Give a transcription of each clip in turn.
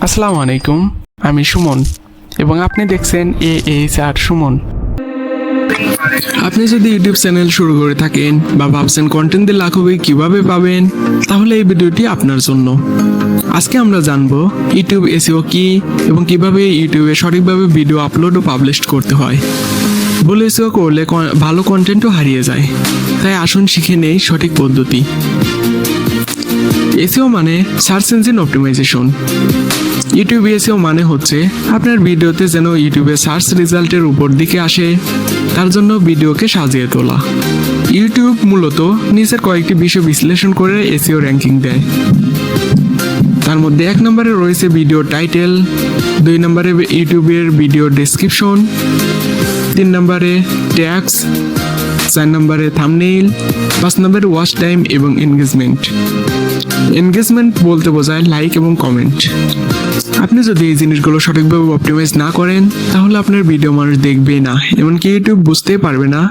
আসসালামু আলাইকুম, আমি সুমন এবং আপনি দেখছেন AHR সুমন। আপনি যদি ইউটিউব চ্যানেল শুরু করে থাকেন বা ভাবছেন কন্টেন্ট দিয়ে লাখ হবে কিভাবে পাবেন, তাহলে এই ভিডিওটি আপনার জন্য। আজকে আমরা জানবো ইউটিউব এসইও কি এবং কিভাবে ইউটিউবে সঠিকভাবে ভিডিও আপলোড ও পাবলিশ করতে হয়। ভুল এসইও করলে ভালো কন্টেন্টও হারিয়ে যায়, তাই আসুন শিখে নেই সঠিক পদ্ধতি। এসইও মানে search engine optimisation. YouTube SEO মানে হচ্ছে আপনার ভিডিওতে যেন ইউটিউবে সার্চ রেজাল্টের উপর দিকে আসে, তার জন্য ভিডিওকে সাজিয়ে তোলা। ইউটিউব মূলত নিচের কয়েকটি বিষয় বিশ্লেষণ করে এসইও র্যাঙ্কিং দেয়। তার মধ্যে 1 নম্বরে রয়েছে ভিডিও টাইটেল, 2 নম্বরে ইউটিউবের ভিডিও ডেসক্রিপশন, 3 নম্বরে ট্যাগস, 4 নম্বরে থাম্বনেইল, 5 নম্বরে ওয়াচ টাইম এবং এনগেজমেন্ট। এনগেজমেন্ট বলতে বোঝায় লাইক এবং কমেন্ট। আপনি যদি এই জিনিসগুলো সঠিকভাবে অপটিমাইজ না করেন, তাহলে আপনার ভিডিও মানুষ দেখবে না, এমনকি ইউটিউব বুঝতেই পারবে না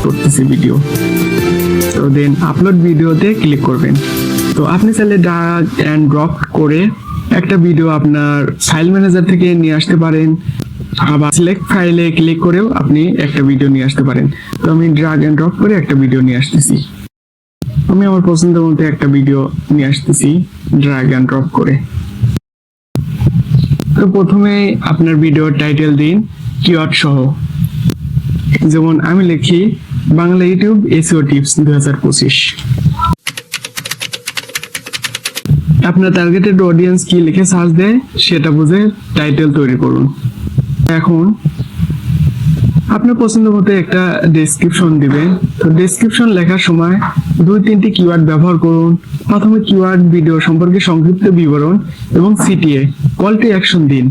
করতেছি ভিডিও। তো দেন আপলোড ভিডিওতে ক্লিক করবেন। তো আপনি চাইলে ড্র্যাগ এন্ড ড্রপ করে একটা ভিডিও আপনার ফাইল ম্যানেজার থেকে নিয়ে আসতে পারেন, আবার সিলেক্ট ফাইলে ক্লিক করেও আপনি একটা ভিডিও নিয়ে আসতে পারেন। তো আমি ড্র্যাগ এন্ড ড্রপ করে একটা ভিডিও নিয়ে আসতেছি। আমি আমার পছন্দের মতো একটা ভিডিও নিয়ে আসতেছি ড্র্যাগ এন্ড ড্রপ করে। তো প্রথমে আপনার ভিডিওর টাইটেল দিন কিওয়ার্ড সহ, যেমন আমি লিখি বাংলা ইউটিউব এসইও টিপস 2025। আপনার টার্গেটেড অডিয়েন্স কি লিখে সার্চ দেয় সেটা বুঝে টাইটেল তৈরি করুন। এখন আপনার পছন্দ মতো একটা ডেসক্রিপশন দিবেন। তো ডেসক্রিপশন লেখার সময় 2-3টি কিওয়ার্ড ব্যবহার করুন। প্রথমে কিওয়ার্ড ভিডিও সম্পর্কে সংক্ষিপ্ত বিবরণ এবং CTA কল টু অ্যাকশন দিন।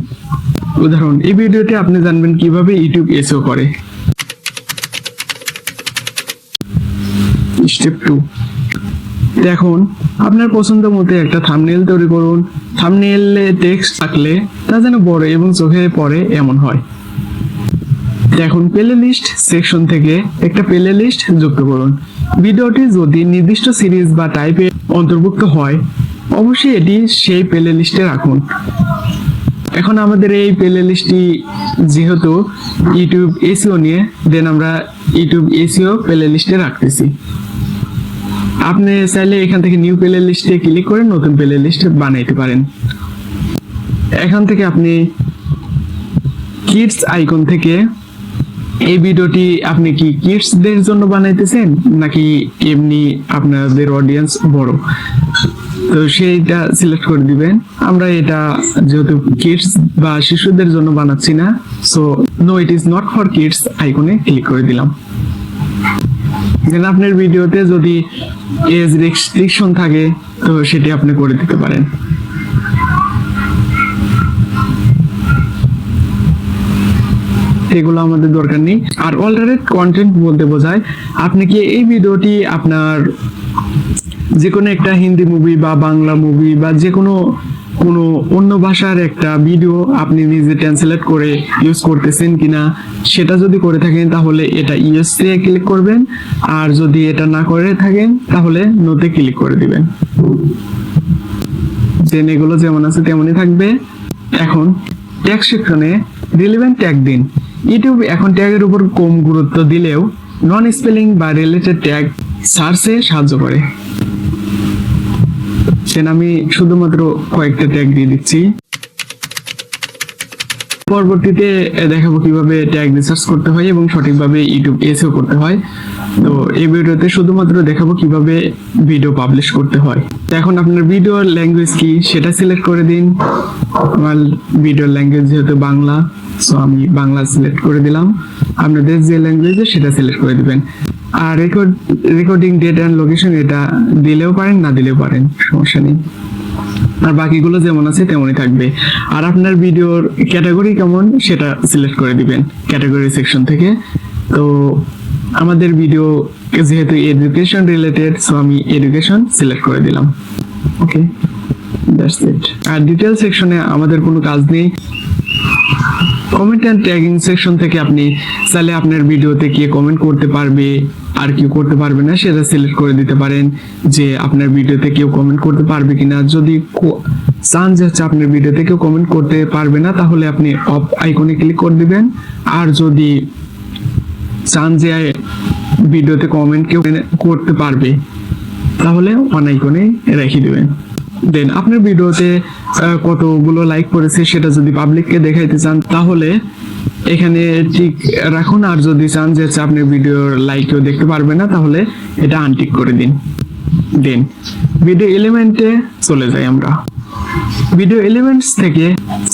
উদাহরণ, এই ভিডিওতে আপনি জানবেন কিভাবে ইউটিউব এসইও করে। স্টেপ 2, এখন আপনার পছন্দ মতো একটা থাম্বনেইল তৈরি করুন। থাম্বনেইলে টেক্সট থাকলে তা যেন বড় এবং চোখে পড়ে এমন হয়। এখন প্লে লিস্ট সেকশন থেকে একটা প্লে লিস্ট যুক্ত করুন। ভিডিওটি যদি নির্দিষ্ট সিরিজ বা টাইপে অন্তর্ভুক্ত হয়, অবশ্যই এটি সেই প্লে লিস্টে রাখুন। এখন আমাদের এই প্লে লিস্টটি যেহেতু ইউটিউব এসইও নিয়ে, দেন আমরা ইউটিউব এসইও প্লে লিস্টে রাখতেছি। আপনি চাইলে এখান থেকে নিউ প্লে লিস্টে ক্লিক করে নতুন প্লে লিস্ট বানাইতে পারেন। এখান থেকে আপনি কিডস আইকন থেকে এই ভিডিওটি আপনি কি কিডসদের জন্য বানাইতেছেন নাকি এমনি আপনাদের অডিয়েন্স বড়, তো সেইটা সিলেক্ট করে দিবেন। আমরা এটা যেহেতু কিডস বা শিশুদের জন্য বানাচ্ছি না, so no it is not for kids আইকনে ক্লিক করে দিলাম। দেন আপনার ভিডিওতে যদি এজ রেস্ট্রিকশন থাকে তো সেটি আপনি করে দিতে পারেন। এগুলো আমাদের দরকার নেই। আর অল্টারনেট কন্টেন্ট বলতে বোঝায় আপনি কি এই ভিডিওটি আপনার যে কোনো একটা হিন্দি মুভি বা বাংলা মুভি বা যে কোনো অন্য ভাষার একটা ভিডিও আপনি নিজে ট্রান্সলেট করে ইউজ করতেছেন কিনা, সেটা যদি করে থাকেন তাহলে এটা ইউএস এ ক্লিক করবেন, আর যদি এটা না করে থাকেন তাহলে নোতে ক্লিক করে দিবেন। দেন এগুলো যেমন আছে তেমনই থাকবে। এখন ট্যাগ সেকশনে রিলেভেন্ট ট্যাগ দিন। ইউটিউব এখন ট্যাগের উপর কম গুরুত্ব দিলেও নন স্পেলিং বা রিলেটেড ট্যাগ সার্চে সাহায্য করে। দেন আমি শুধুমাত্র কয়েকটা ট্যাগ দিয়ে দিচ্ছি। পরবর্তীতে দেখাবো কিভাবে ট্যাগ রিসার্চ করতে হয় এবং সঠিকভাবে ইউটিউব এসইও করতে হয়। তো এই ভিডিওতে শুধুমাত্র দেখাবো কিভাবে ভিডিও পাবলিশ করতে হয়। তো এখন আপনার ভিডিওর ল্যাঙ্গুয়েজ কি সেটা সিলেক্ট করে দিন। আমার ভিডিওর ল্যাঙ্গুয়েজ যেহেতু বাংলা, সো আমি বাংলা সিলেক্ট করে দিলাম। আপনাদের যে ল্যাঙ্গুয়েজে সেটা সিলেক্ট করে দিবেন। আর রেকর্ডিং ডেট অ্যান্ড লোকেশন এটা দিলেও পারেন, না দিলেও পারেন, সমস্যা নেই। আর বাকিগুলো যেমন আছে তেমনই থাকবে। আর আপনার ভিডিওর ক্যাটাগরি কেমন সেটা সিলেক্ট করে দিবেন ক্যাটাগরি সেকশন থেকে। তো আমাদের ভিডিও যেহেতু এডুকেশন রিলেটেড, সো আমি এডুকেশন সিলেক্ট করে দিলাম। ওকে, দ্যাটস ইট। আর ডিটেল সেকশনে আমাদের কোনো কাজ নেই। কমেন্ট অ্যান্ড ট্যাগিং সেকশন থেকে আপনি চাইলে আপনার ভিডিওতে কে কমেন্ট করতে পারবে আর কেউ করতে পারবে না সেটা সিলেক্ট করে দিতে পারেন, যে আপনার ভিডিওতে কেউ কমেন্ট করতে পারবে কিনা। যদি চান যে আপনার ভিডিওতে কেউ কমেন্ট করতে পারবে না, তাহলে আপনি অফ আইকনে ক্লিক করে দিবেন। আর যদি চান যে ভিডিওতে কমেন্ট কেউ করতে পারবে, তাহলে অন আইকনে রেখে দিবেন। দেন আপনার ভিডিওতে কতগুলো লাইক করেছে সেটা যদি পাবলিককে দেখাইতে চান, তাহলে এখানে টিক রাখুন। আর যদি চান যে আপনার ভিডিওর লাইক কেউ দেখতে পারবে না, তাহলে এটা আনটিক করে দিন। দেন ভিডিও এলিমেন্টে চলে যাই আমরা। ভিডিও এলিমেন্টস থেকে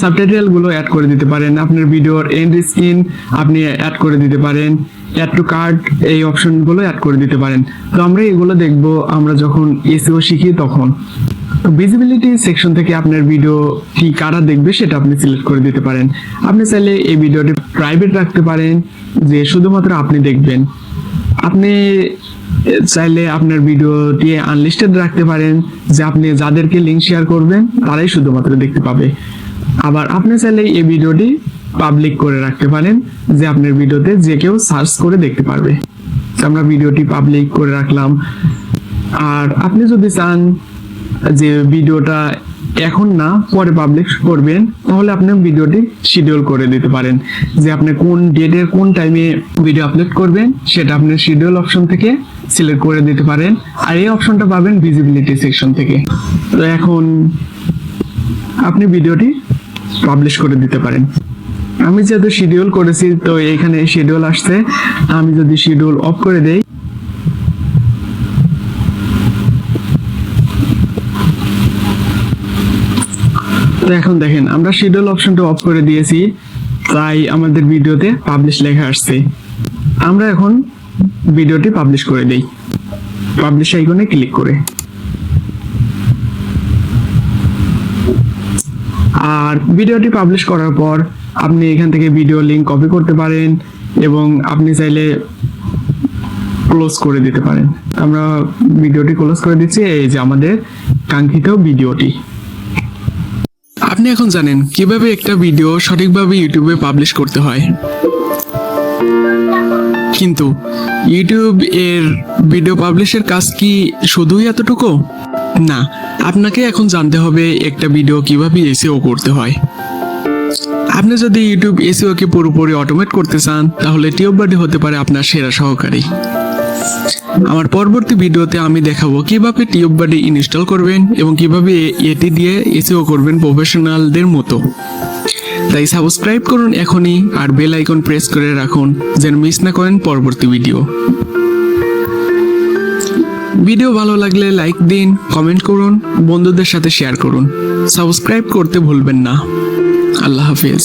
সাবটাইটেল গুলো অ্যাড করে দিতে পারেন। আপনার ভিডিওর এন্ড স্ক্রিন আপনি অ্যাড করে দিতে পারেন। অ্যাড টু কার্ট এই অপশন গুলো অ্যাড করে দিতে পারেন। তো আমরা এগুলো দেখবো আমরা যখন এসইও শিখি তখন। তো ভিজিবিলিটি সেকশন থেকে আপনার ভিডিও কি কারা দেখবে সেটা আপনি সিলেক্ট করে দিতে পারেন। আপনি চাইলে এই ভিডিওটি প্রাইভেট রাখতে পারেন, যে শুধুমাত্র আপনি দেখবেন। আপনি চাইলে আপনার ভিডিওটি আনলিস্টেড রাখতে পারেন, যে আপনি যাদেরকে লিংক শেয়ার করবেন তারাই শুধুমাত্র দেখতে পাবে। আবার আপনি চাইলে এই ভিডিওটি পাবলিক করে রাখতে পারেন, যে আপনার ভিডিওতে যে কেউ সার্চ করে দেখতে পারবে। আমরা ভিডিওটি পাবলিক করে রাখলাম। আর আপনি যদি চান যে ভিডিওটা এখন না পরে পাবলিশ করবেন, তাহলে আপনি ভিডিওটি শিডিউল করে দিতে পারেন, যে আপনি কোন ডেটের কোন টাইমে ভিডিও আপলোড করবেন সেটা আপনি শিডিউল অপশন থেকে সিলেক্ট করে দিতে পারেন। আর এই অপশনটা পাবেন ভিজিবিলিটি সেকশন থেকে। তো এখন আপনি ভিডিওটি পাবলিশ করে দিতে পারেন। আমি যেহেতু শিডিউল করেছি, তো এখানে শিডিউল আসছে। আমি যদি শিডিউল অফ করে দেই, তো এখন দেখেন আমরা শিডিউল অপশনটা অফ করে দিয়েছি, তাই আমাদের ভিডিওতে পাবলিশ লেখা আসছে। আমরা এখন ভিডিওটি পাবলিশ করে দেই, পাবলিশ আইকনে ক্লিক করে। আর ভিডিওটি পাবলিশ করার পর আপনি এখান থেকে ভিডিও লিংক কপি করতে পারেন এবং আপনি চাইলে ক্লোজ করে দিতে পারেন। আমরা ভিডিওটি ক্লোজ করে দিচ্ছি। এই যে আমাদের কাঙ্ক্ষিত ভিডিওটি। আপনি এখন জানেন কিভাবে একটা ভিডিও সঠিকভাবে ইউটিউবে পাবলিশ করতে হয়। কিন্তু ইউটিউব এর ভিডিও পাবলিশের কাজ কি শুধুই এতটুকু? না, আপনাকে এখন জানতে হবে একটা ভিডিও কিভাবে এসইও করতে হয়। আপনি যদি ইউটিউব এসইও কে পুরোপুরি অটোমেট করতে চান, তাহলে টিউববাডি হতে পারে আপনার সেরা সহকারী। আমার পরবর্তী ভিডিওতে আমি দেখাবো কিভাবে টিউববাডি ইনস্টল করবেন এবং কিভাবে এটি দিয়ে এসইও করবেন প্রফেশনালদের মতো। তাই সাবস্ক্রাইব করুন এখনই, আর বেল আইকন প্রেস করে রাখুন যেন মিস না করেন পরবর্তী ভিডিও। ভিডিও ভালো লাগলে লাইক দিন, কমেন্ট করুন, বন্ধুদের সাথে শেয়ার করুন। সাবস্ক্রাইব করতে ভুলবেন না। আল্লাহ হাফেজ।